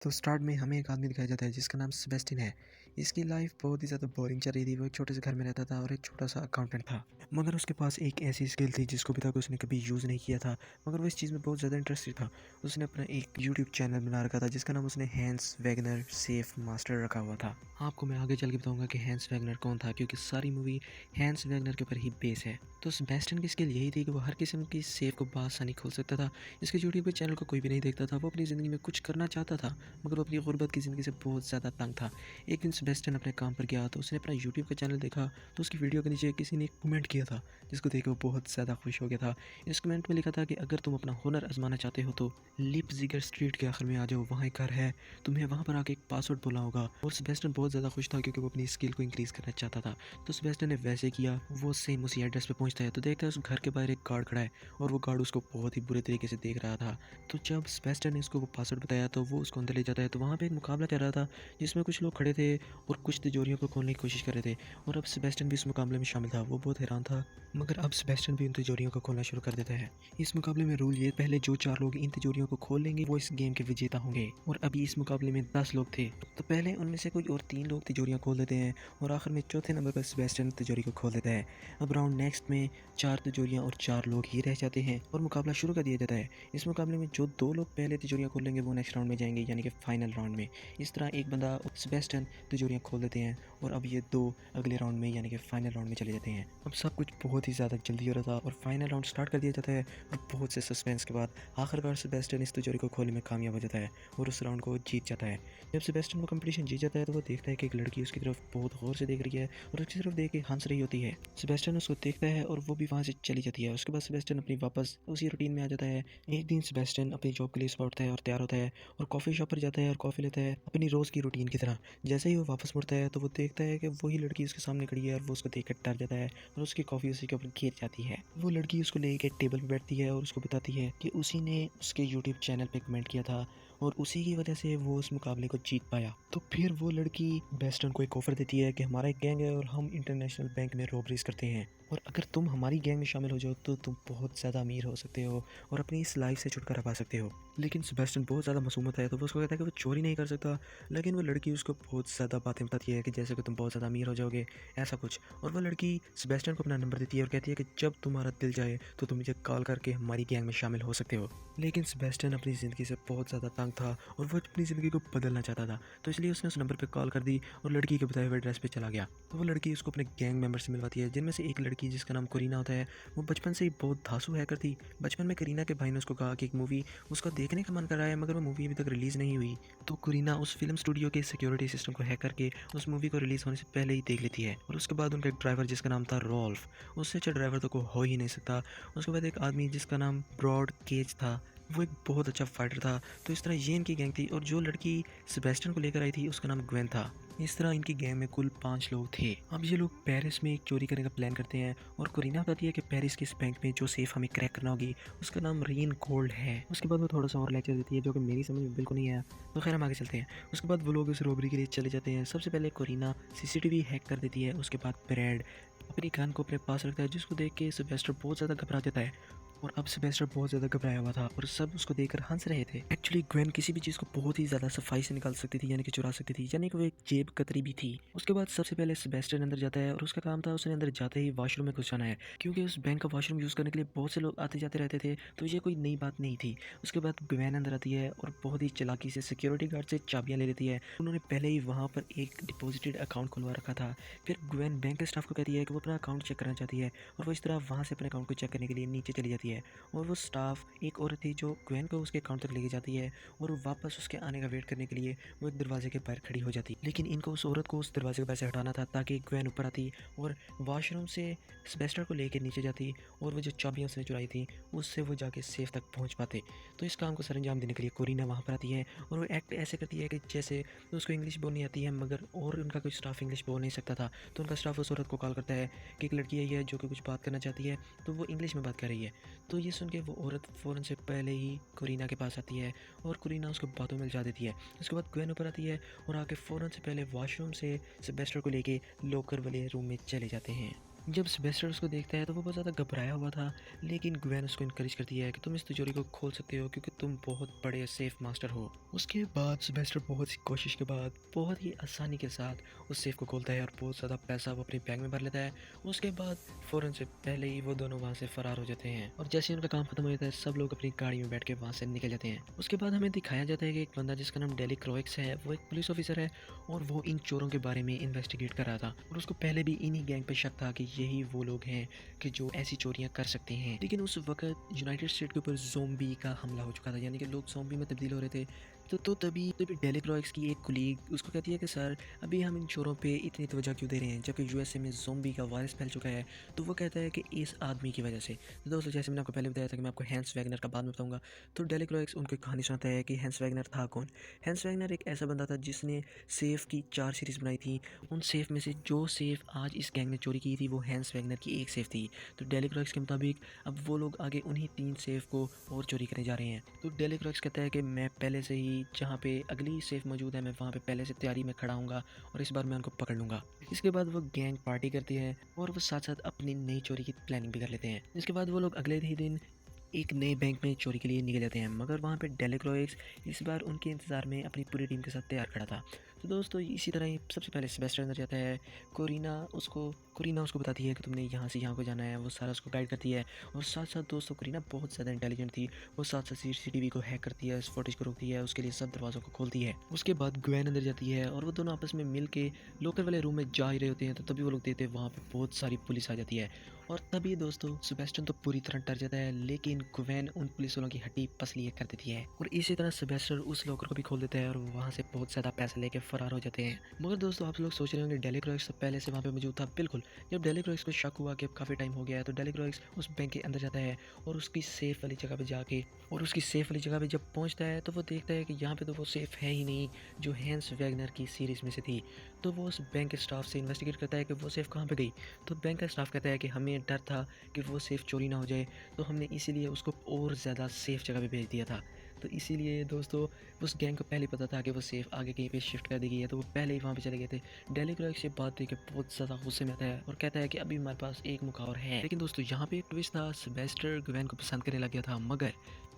तो स्टार्ट में हमें एक आदमी दिखाया जाता है जिसका नाम सेबेस्टियन है। इसकी लाइफ बहुत ही ज़्यादा बोरिंग चल रही थी। वो एक छोटे से घर में रहता था और एक छोटा सा अकाउंटेंट था। मगर उसके पास एक ऐसी स्किल थी जिसको भी तक उसने कभी यूज़ नहीं किया था। मगर वो इस चीज़ में बहुत ज़्यादा इंटरेस्टेड था। उसने अपना एक यूट्यूब चैनल बना रखा था जिसका नाम उसने हैंस वैगनर सेफ मास्टर रखा हुआ था। आपको मैं आगे चल के बताऊंगा कि हैंस वैगनर कौन था, क्योंकि सारी मूवी हैंस वैगनर के ऊपर ही बेस है। तो सेबेस्टियन की स्किल यही थी कि वो हर किस्म की सेफ को बासानी खोल सकता था। इसके यूट्यूब के चैनल को कोई भी नहीं देखता था। वो अपनी ज़िंदगी में कुछ करना चाहता था, मगर वो अपनी गुर्बत की ज़िंदगी से बहुत ज़्यादा तंग था। एक दिन सेबेस्टियन अपने काम पर गया तो उसने अपना यूट्यूब का चैनल देखा, तो उसकी वीडियो के नीचे किसी ने एक कमेंट किया था जिसको देख के वो बहुत ज़्यादा खुश हो गया था। इस कमेंट में लिखा था कि अगर तुम अपना हुनर आजमाना चाहते हो तो लिपजिगर स्ट्रीट के आखिर में आ जाओ, वहाँ एक घर है, तुम्हें वहाँ पर आके एक पासवर्ड बोलना होगा। और सेबेस्टियन बहुत ज़्यादा खुश था क्योंकि वो अपनी स्किल को इंक्रीज़ करना चाहता था। तो सेबेस्टियन ने वैसे किया। वो सेम उसी एड्रेस पे पहुंचता है तो देखता है उस घर के बाहर एक गार्ड खड़ा है और वो गार्ड उसको बहुत ही बुरे तरीके से देख रहा था। तो जब सेबेस्टियन ने उसको वो पासवर्ड बताया तो वो उसको अंदर ले जाता है। तो वहाँ पे एक मुकाबला चल रहा था जिसमें कुछ लोग खड़े थे और कुछ तिजोरियों को खोलने की कोशिश कर रहे थे। और अब सेबेस्टियन भी इस मुकाबले में शामिल था। वो बहुत हैरान था, मगर अब सेबेस्टियन भी उन तिजोरियों को खोलना शुरू कर देता है। इस मुकाबले में रूल ये, पहले जो 4 लोग इन तिजोरियों को खोल लेंगे वो इस गेम के विजेता होंगे। और अभी इस मुकाबले में 10 लोग थे। तो पहले उनमें से कोई और 3 लोग तिजोरियां खोल देते हैं और आखिर में चौथे नंबर पर सेबेस्टियन तिजोरी को खोल देता है। अब राउंड नेक्स्ट में 4 तिजोरियां और 4 लोग ही रह जाते हैं और मुकाबला शुरू कर दिया जाता है। इस मुकाबले में जो 2 लोग पहले तिजोरियां खोल लेंगे वो नेक्स्ट राउंड में जाएंगे, यानी कि फाइनल राउंड में। इस तरह एक बंदा और सेबेस्टियन तिजोरियां खोल देते हैं और अब ये 2 अगले राउंड में यानी कि फाइनल राउंड में चले जाते हैं। अब सब कुछ बहुत ही ज़्यादा जल्दी हो रहा था और फाइनल राउंड स्टार्ट कर दिया जाता है। और बहुत से सस्पेंस के बाद आखिरकार सेबेस्टियन इस तिजोरी को खोलने में कामयाब हो जाता है और उस राउंड को जीत जाता है। जब सेबेस्टियन वो कंपटीशन जीत जाता है तो वो देखता है कि एक लड़की उसकी तरफ बहुत गौर से देख रही है और उसकी तरफ देख के हंस रही होती है। सेबेस्टियन उसको देखता है और वो भी वहाँ से चली जाती है। उसके बाद सेबेस्टियन अपनी वापस उसी रूटीन में आ जाता है। एक दिन सेबेस्टियन अपनी जॉब के लिए सुबह उठता है और तैयार होता है और कॉफ़ी शॉप पर जाता है और कॉफ़ी लेता है अपनी रोज़ की रूटीन की तरह। जैसे ही वो वापस मुड़ता है तो वो देखता है कि वही लड़की उसके सामने खड़ी है और वो उसको देख कर डर जाता है और उसकी कॉफ़ी उसी के ऊपर गिर जाती है। वो लड़की उसको लेके टेबल पर बैठती है और उसको बताती है कि उसी ने उसके यूट्यूब चैनल पे कमेंट किया था और उसी की वजह से वो उस मुकाबले को जीत पाया। तो फिर वो लड़की बेस्टन को एक ऑफर देती है कि हमारा एक गैंग है और हम इंटरनेशनल बैंक में रॉबरीज करते हैं और अगर तुम हमारी गैंग में शामिल हो जाओ तो तुम बहुत ज़्यादा अमीर हो सकते हो और अपनी इस लाइफ से छुटकारा पा सकते हो। लेकिन सेबेस्टियन बहुत ज़्यादा मासूम होता है तो वो उसको कहता है कि वो चोरी नहीं कर सकता। लेकिन वो लड़की उसको बहुत ज़्यादा बातें बताती है कि जैसे कि तुम बहुत ज़्यादा अमीर हो जाओगे, ऐसा कुछ। और वो लड़की सेबेस्टियन को अपना नंबर देती है और कहती है कि जब तुम्हारा दिल जाए तो तुम मुझे कॉल करके हमारी गैंग में शामिल हो सकते हो। लेकिन सेबेस्टियन अपनी ज़िंदगी से बहुत ज़्यादा तंग था और वो अपनी ज़िंदगी को बदलना चाहता था। तो इसलिए उसने उस नंबर पर कॉल कर दी और लड़की के बताए हुए एड्रेस पे चला गया। तो वो लड़की उसको अपने गैंग मेंबर से मिलवाती है, जिनमें से एक लड़की जिसका नाम करीना होता है। वो बचपन से ही बहुत धांसू हैकर थी। बचपन में करीना के भाई ने उसको कहा कि एक मूवी उसका देखने का मन कर रहा है, मगर वो मूवी अभी तक रिलीज़ नहीं हुई। तो करीना उस फिल्म स्टूडियो के सिक्योरिटी सिस्टम को हैक करके उस मूवी को रिलीज़ होने से पहले ही देख लेती है। और उसके बाद उनका एक ड्राइवर जिसका नाम था रोल्फ, उससे अच्छा ड्राइवर तो कोई हो ही नहीं सकता। उसके बाद एक आदमी जिसका नाम ब्रॉड केज था, वो एक बहुत अच्छा फाइटर था। तो इस तरह ये इनकी गैंग थी और जो लड़की सेबेस्टियन को लेकर आई थी उसका नाम ग्वेन था। इस तरह इनकी गैंग में कुल 5 लोग थे। अब ये लोग पेरिस में एक चोरी करने का प्लान करते हैं और करीना बताती है कि पेरिस के इस बैंक में जो सेफ हमें क्रैक करना होगी उसका नाम रेन गोल्ड है। उसके बाद वो थोड़ा सा और लेक्चर देती है जो कि मेरी समझ में बिल्कुल नहीं आया। तो खैर हम आगे चलते हैं। उसके बाद वो लोग इस रॉबरी के लिए चले जाते हैं। सबसे पहले करीना सीसीटीवी हैक कर देती है। उसके बाद ब्रैड अपनी गन को अपने पास रखता है, जिसको देख के सेबेस्टियन बहुत ज़्यादा घबरा जाता है। और अब सेबेस्टियन बहुत ज़्यादा घबराया हुआ था और सब उसको देखकर हंस रहे थे। एक्चुअली ग्वेन किसी भी चीज़ को बहुत ही ज़्यादा सफाई से निकाल सकती थी, यानी कि चुरा सकती थी, यानी कि वो एक जेब कतरी भी थी। उसके बाद सबसे पहले सेबेस्टियन अंदर जाता है और उसका काम था उसने अंदर जाते ही वॉशरूम में घुस जाना है, क्योंकि उस बैंक का वॉशरूम यूज़ करने के लिए बहुत से लोग आते जाते रहते थे। तो ये कोई नई बात नहीं थी। उसके बाद ग्वेन अंदर आती है और बहुत ही चालाकी से सिक्योरिटी गार्ड से चाबियाँ ले लेती है। उन्होंने पहले ही वहाँ पर एक डिपॉजिटेड अकाउंट खुलवा रखा था। फिर ग्वेन बैंक के स्टाफ को कहती है कि वो अपना अकाउंट चेक करना चाहती है और वो इस तरह वहाँ से अपने अकाउंट को चेक करने के लिए नीचे चली जाती है। और वो स्टाफ एक औरत थी जो ग्वेन को उसके अकाउंट तक लेके जाती है और वापस उसके आने का वेट करने के लिए वो एक दरवाजे के बाहर खड़ी हो जाती। लेकिन इनको उस औरत को उस दरवाजे के बाहर से हटाना था ताकि ग्वेन ऊपर आती और वॉशरूम से सेबेस्टियन को लेकर नीचे जाती और वो जो चाबियाँ उसने चुराई थी उससे वो जाके सेफ तक पहुँच पाते। तो इस काम को सरंजाम देने के लिए करीना वहाँ पर आती है और वो एक्ट ऐसे करती है कि जैसे उसको इंग्लिश बोलनी आती है, मगर और उनका कोई स्टाफ इंग्लिश बोल नहीं सकता था। तो उनका स्टाफ उस औरत को कॉल करता है कि एक लड़की आई है जो कि कुछ बात करना चाहती है, तो वो इंग्लिश में बात कर रही है। तो ये सुन के वो औरत फ़ौरन से पहले ही करीना के पास आती है और करीना उसको बातों में उलझा देती है। उसके बाद ग्वेन ऊपर आती है और आके फ़ौरन से पहले वॉशरूम से सेबेस्टियन को लेके लॉकर वाले रूम में चले जाते हैं। जब सेबेस्टर उसको देखता है तो वो बहुत ज़्यादा घबराया हुआ था, लेकिन ग्वेन उसको इनकरेज करती है कि तुम इस तिजोरी को खोल सकते हो क्योंकि तुम बहुत बड़े सेफ मास्टर हो। उसके बाद सेबेस्टर बहुत सी कोशिश के बाद बहुत ही आसानी के साथ उस सेफ को खोलता है और बहुत ज़्यादा पैसा वो अपने बैग में भर लेता है। उसके बाद फ़ौरन से पहले ही वो दोनों वहाँ से फरार हो जाते हैं और जैसे ही उनका काम खत्म हो जाता है सब लोग अपनी गाड़ी में बैठ के वहाँ से निकल जाते हैं। उसके बाद हमें दिखाया जाता है कि एक बंदा जिसका नाम डेली क्रोइक्स है, वो एक पुलिस ऑफिसर है और वो इन चोरों के बारे में इन्वेस्टिगेट कर रहा था और उसको पहले भी इन्हीं गैंग पे शक था कि यही वो लोग हैं कि जो ऐसी चोरियां कर सकते हैं। लेकिन उस वक्त यूनाइटेड स्टेट के ऊपर ज़ोंबी का हमला हो चुका था, यानी कि लोग ज़ोंबी में तब्दील हो रहे थे। तो तभी डेली क्रोइक्स की एक कुलीग उसको कहती है कि सर, अभी हम इन चोरों पे इतनी तवज्जो क्यों दे रहे हैं जबकि यूएसए में ज़ोंबी का वायरस फैल चुका है। तो वो कहता है कि इस आदमी की वजह से। तो दोस्तों, जैसे मैंने आपको पहले बताया था कि मैं आपको हैंस वैगनर का बाद में बताऊंगा, तो डेली क्रोइक्स उनको एक कहानी सुनाता है कि हैंस वैगनर था कौन। हैंस वैगनर एक ऐसा बंदा था जिसने सेफ की 4 सीरीज़ बनाई थी। उन सेफ में से जो सेफ आज इस गैंग ने चोरी की थी वो हैंस वैगनर की एक सेफ थी। तो डेली क्रोइक्स के मुताबिक अब वो लोग आगे उन्हीं 3 सेफ को और चोरी करने जा रहे हैं। तो डेली क्रोइक्स कहता है कि मैं पहले से ही जहाँ पे अगली सेफ मौजूद है मैं वहाँ पे पहले से तैयारी में खड़ा हूँगा और इस बार मैं उनको पकड़ लूँगा। इसके बाद वो गैंग पार्टी करती है और वो साथ साथ अपनी नई चोरी की प्लानिंग भी कर लेते हैं। इसके बाद वो लोग अगले ही दिन एक नए बैंक में चोरी के लिए निकल जाते हैं, मगर वहाँ पे डेली क्रोइक्स इस बार उनके इंतज़ार में अपनी पूरी टीम के साथ तैयार खड़ा था। तो दोस्तों, इसी तरह ही सबसे पहले सेबेस्टियन अंदर जाता है। कोरिना उसको बताती है कि तुमने यहाँ से यहाँ को जाना है, वो सारा उसको गाइड करती है। और साथ साथ दोस्तों, कोरिना बहुत ज़्यादा इंटेलिजेंट थी। वो साथ साथ सीसीटीवी को हैक करती है, इस फुटेज को रोकती है, उसके लिए सब दरवाज़ों को खोलती है। उसके बाद ग्वेन अंदर जाती है और वो दोनों आपस में मिल के लोकर वाले रूम में जा ही रहे होते हैं। तो तभी वो लोग देखते हैं वहाँ पर बहुत सारी पुलिस आ जाती है और तभी दोस्तों सेबेस्टियन तो पूरी तरह डर जाता है, लेकिन ग्वेन उन पुलिस वालों की हड्डी पसली एक कर देती है और इसी तरह सेबेस्टियन उस लॉकर को भी खोल देता है और वहाँ से बहुत ज़्यादा पैसा लेके फरार हो जाते हैं। मगर दोस्तों, आप लोग सोच रहे होंगे डेली क्रोइक्स तो पहले से वहाँ पे मौजूद था। बिल्कुल, जब डेली क्रोइक्स को शक हुआ कि अब काफ़ी टाइम हो गया है तो डेली क्रोइक्स उस बैंक के अंदर जाता है और उसकी सेफ वाली जगह पे जब पहुँचता है तो वो देखता है कि यहाँ पे तो वो सेफ है ही नहीं जो हैंस वैगनर की सीरीज़ में से थी। तो वो उस बैंक के स्टाफ से इन्वेस्टिगेट करता है कि वो सेफ कहाँ पे गई। तो बैंक का स्टाफ कहता है कि हमें डर था कि वो सेफ चोरी ना हो जाए, तो हमने इसीलिए उसको और ज़्यादा सेफ जगह पे भेज दिया था। तो इसीलिए दोस्तों, उस गैंग को पहले पता था कि वो सेफ आगे कहीं पे शिफ्ट कर दी गई है, तो वो पहले ही वहाँ पे चले गए थे। डेली क्रोइक्स ये बात देख के बहुत ज़्यादा गुस्से में आता है और कहता है कि अभी हमारे पास एक मौका और है। लेकिन दोस्तों, यहाँ पे एक ट्विस्ट था। सेबेस्टर ग्वेन को पसंद करने लग गया था, मगर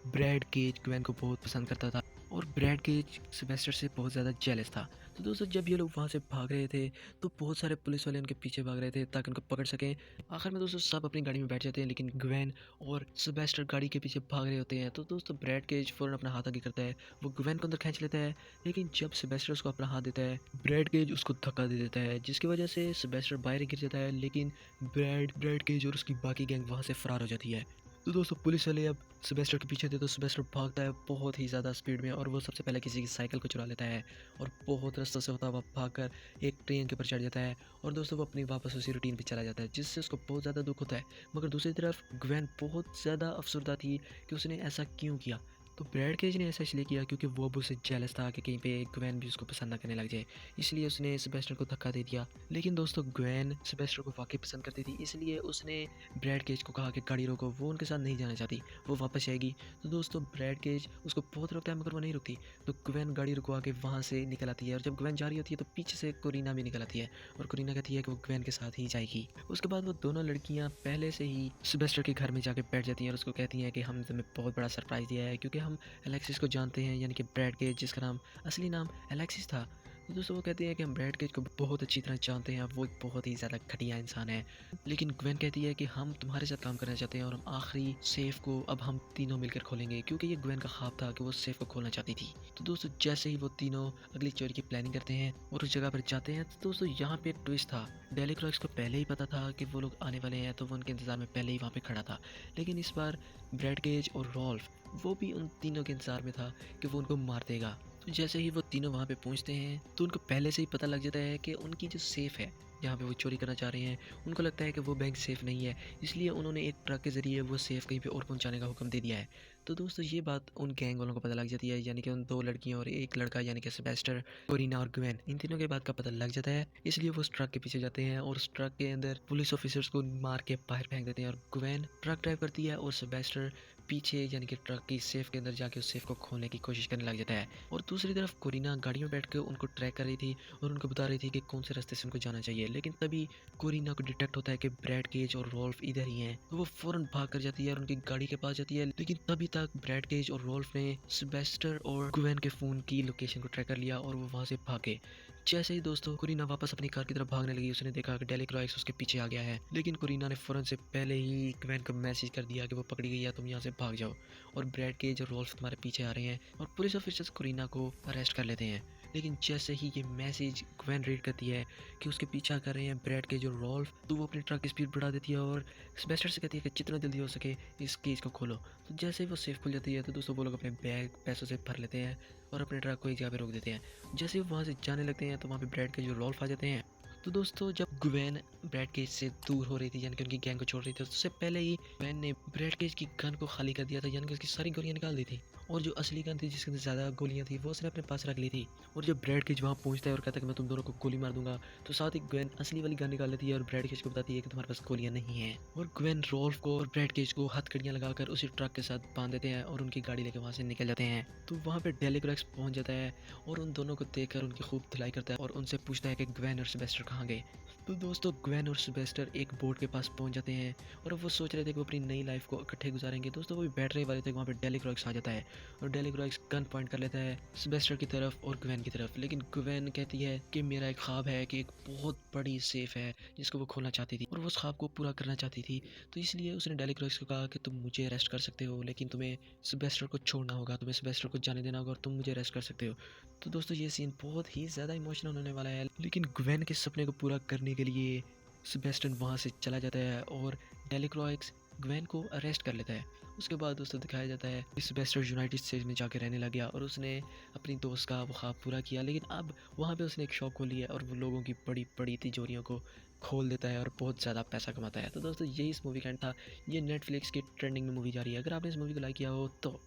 ब्रैड केज ग्वेन को बहुत पसंद करता था और ब्रैड केज सेबेस्टर से बहुत ज़्यादा जेलस था। तो दोस्तों, जब ये लोग वहाँ से भाग रहे थे तो बहुत सारे पुलिस वाले उनके पीछे भाग रहे थे ताकि उनको पकड़ सकें। आखिर में दोस्तों सब अपनी गाड़ी में बैठ जाते हैं, लेकिन ग्वेन और सेबेस्टर गाड़ी के पीछे भाग रहे होते हैं। तो दोस्तों, ब्रैड केज फ़ौरन अपना हाथ आगे करता है, वो ग्वेन को अंदर खींच लेता है। लेकिन जब सेबेस्टर उसको अपना हाथ देता है, ब्रैड केज उसको धक्का दे देता है, जिसकी वजह से सेबेस्टर बाहर गिर जाता है। लेकिन ब्रैड केज और उसकी बाकी गैंग वहाँ से फरार हो जाती है। तो दोस्तों, पुलिस वाले अब सेबेस्टर के पीछे थे तो सेबेस्टर भागता है बहुत ही ज़्यादा स्पीड में और वो सबसे पहले किसी की साइकिल को चुरा लेता है और बहुत रास्ते से होता हुआ भागकर एक ट्रेन के ऊपर चढ़ जाता है और दोस्तों वो अपनी वापस उसी रूटीन पे चला जाता है, जिससे उसको बहुत ज़्यादा दुख होता है। मगर दूसरी तरफ ग्वेन बहुत ज़्यादा अफसरदा थी कि उसने ऐसा क्यों किया। तो ब्रैड केज ने ऐसा इसलिए किया क्योंकि वो अब उससे जेलस था कि कहीं पे ग्वेन भी उसको पसंद ना करने लग जाए, इसलिए उसने सेबेस्टर को धक्का दे दिया। लेकिन दोस्तों, ग्वेन सेबेस्टर को वाकई पसंद करती थी, इसलिए उसने ब्रैड केज को कहा कि गाड़ी रोको, वो उनके साथ नहीं जाना चाहती, वो वापस आएगी। तो दोस्तों, ब्रैड केज उसको बहुत रोकता है मगर वो नहीं रुकती। तो ग्वेन गाड़ी रुकवा के वहाँ से निकल आती है और जब ग्वेन जा रही होती है तो पीछे से कोरिना भी निकल आती है और कोरिना कहती है कि वो ग्वेन के साथ ही जाएगी। उसके बाद वो दोनों लड़कियाँ पहले से ही सेबेस्टर के घर में जाके बैठ जाती हैं और उसको कहती हैं कि हम तुम्हें बहुत बड़ा सरप्राइज़ दिया है, क्योंकि हम अलेक्सिस को जानते हैं, यानी कि ब्रैड केज, जिसका नाम असली नाम अलेक्सिस था। तो दोस्तों, वो कहती है कि हम ब्रैड केज को बहुत अच्छी तरह जानते हैं, वो एक बहुत ही ज़्यादा घटिया इंसान है। लेकिन ग्वेन कहती है कि हम तुम्हारे साथ काम करना चाहते हैं और हम आखिरी सेफ को अब हम तीनों मिलकर खोलेंगे, क्योंकि ये ग्वेन का ख्वाब था कि वो सेफ को खोलना चाहती थी। तो दोस्तों, जैसे ही वो तीनों अगली चोरी की प्लानिंग करते हैं और उस जगह पर जाते हैं, तो दोस्तों यहाँ पे एक ट्विस्ट था। डेली क्रोइक्स को पहले ही पता था कि वो लोग आने वाले हैं, तो वो उनके इंतजार में पहले ही वहाँ पे खड़ा था। लेकिन इस बार ब्रैड केज और रॉल्फ वो भी उन तीनों के इंतजार में था कि वो उनको मार देगा। तो जैसे ही वो तीनों वहाँ पे पहुँचते हैं तो उनको पहले से ही पता लग जाता है कि उनकी जो सेफ है जहाँ पे वो चोरी करना चाह रहे हैं, उनको लगता है कि वो बैंक सेफ़ नहीं है, इसलिए उन्होंने एक ट्रक के ज़रिए वो सेफ़ कहीं पे और पहुँचाने का हुक्म दे दिया है। तो दोस्तों, ये बात उन गैंग वालों को पता लग जाती है, यानी कि उन 2 लड़कियों और एक लड़का, यानी कि सेबेस्टर, कोरिना और ग्वेन, इन तीनों के बात का पता लग जाता है। इसलिए वो उस ट्रक के पीछे जाते हैं और उस ट्रक के अंदर पुलिस ऑफिसर्स को मार के बाहर फेंक देते हैं और ग्वेन ट्रक ड्राइव करती है और सेबेस्टर पीछे यानी कि ट्रक की सेफ के अंदर जाके उस सेफ को खोलने की कोशिश करने लग जाता है। और दूसरी तरफ कोरिना गाड़ी में बैठ के उनको ट्रैक कर रही थी और उनको बता रही थी कि कौन से रास्ते से उनको जाना चाहिए। लेकिन तभी कोरिना को डिटेक्ट होता है कि ब्रैड केज और रोल्फ इधर ही हैं, तो वो फौरन भाग कर जाती है और उनकी गाड़ी के पास जाती है। लेकिन तभी तक ब्रैड केज और रोल्फ ने सिल्वेस्टर और गुवेन के फ़ोन की लोकेशन को ट्रैक कर लिया और वो वहाँ से भागे। जैसे ही दोस्तों कोरिना वापस अपनी कार की तरफ भागने लगी, उसने देखा कि डेलिक्रॉइक्स उसके पीछे आ गया है। लेकिन कोरिना ने फौरन से पहले ही ग्वेन को मैसेज कर दिया कि वो पकड़ी गई है, तुम यहाँ से भाग जाओ और ब्रैड केज और रोल्फ तुम्हारे पीछे आ रहे हैं। और पुलिस ऑफिसर्स कोरिना को अरेस्ट कर लेते हैं। लेकिन जैसे ही ये मैसेज ग्वेन रीड करती है कि उसके पीछा कर रहे हैं ब्रैड केज और रोल्फ, तो वो अपनी ट्रक की स्पीड बढ़ा देती है और सिल्वेस्टर से कहती है कि जितना जल्दी हो सके इस केज को खोलो। तो जैसे ही वो सेफ खुल जाती है तो दोस्तों वो लोग अपने बैग पैसों से भर लेते हैं और अपने ट्रक को एक जगह पे रोक देते हैं। जैसे ही वहाँ से जाने लगते हैं तो वहाँ पे ब्रैड केज और रोल्फ आ जाते हैं। तो दोस्तों जब ग्वेन ब्रैड केज से दूर हो रही थी यानी कि उनकी गैंग को छोड़ रही थी, तो उससे पहले ही ग्वेन ने ब्रैड केज की गन को खाली कर दिया था, यानी कि उसकी सारी गोलियां निकाल दी थी। और जो असली गन थी जिसके अंदर ज़्यादा गोलियां थी वो उसने अपने पास रख ली थी। और जब ब्रैड केज वहाँ पहुंचता है और कहता है कि मैं तुम दोनों को गोली मार दूंगा, तो साथ ही ग्वेन असली वाली गन निकाल लेती है और ब्रैड केज को बताती है कि तुम्हारे पास गोलियां नहीं है। और ग्वेन रोल्फ को और ब्रैड केज को हथकड़ियाँ लगाकर उसी ट्रक के साथ बांध देते हैं और उनकी गाड़ी लेकर वहाँ से निकल जाते हैं। तो वहाँ पे डेलिक्रॉइक्स पहुँच जाता है और उन दोनों को देखकर उनकी खूब धुलाई करता है और उनसे पूछता है कि ग्वेन और सिल्वेस्टर कहाँ गए। तो दोस्तों ग्वेन और सिल्वेस्टर एक बोट के पास पहुंच जाते हैं और वो सोच रहे थे कि वो अपनी नई लाइफ को इकट्ठे गुजारेंगे। दोस्तों वो भी बैटरी वाले थे, वहाँ पे डेलिक्रॉइक्स आ जाता है और डेलिक्रॉइक्स गन पॉइंट कर लेता है सिल्वेस्टर की तरफ और ग्वेन की तरफ। लेकिन ग्वेन कहती है कि मेरा एक ख्वाब है कि एक बहुत बड़ी सेफ है जिसको वो खोलना चाहती थी और वो उस ख्वाब को पूरा करना चाहती थी। तो इसलिए उसने डेलिक्रॉइक्स को कहा कि तुम मुझे अरेस्ट कर सकते हो, लेकिन तुम्हें सिल्वेस्टर को छोड़ना होगा, तुम्हें सिल्वेस्टर को जाने देना होगा और तुम मुझे अरेस्ट कर सकते हो। तो दोस्तों ये सीन बहुत ही ज़्यादा इमोशनल होने वाला है। लेकिन ग्वेन के सपने को पूरा करने के लिए सेबेस्टियन वहाँ से चला जाता है और डेलिक्रॉइक्स ग्वेन को अरेस्ट कर लेता है। उसके बाद दोस्तों दिखाया जाता है कि सेबेस्टियन यूनाइटेड स्टेट्स में जाकर रहने लग गया और उसने अपनी दोस्त का वो ख्वाब पूरा किया। लेकिन अब वहाँ पे उसने एक शॉप खोली है और वो लोगों की बड़ी बड़ी तिजोरियों को खोल देता है और बहुत ज़्यादा पैसा कमाता है। तो दोस्तों यही इस मूवी का एंड था। ये नेटफ्लिक्स की ट्रेंडिंग में मूवी जा रही है। अगर आपने इस मूवी को लाइक किया हो तो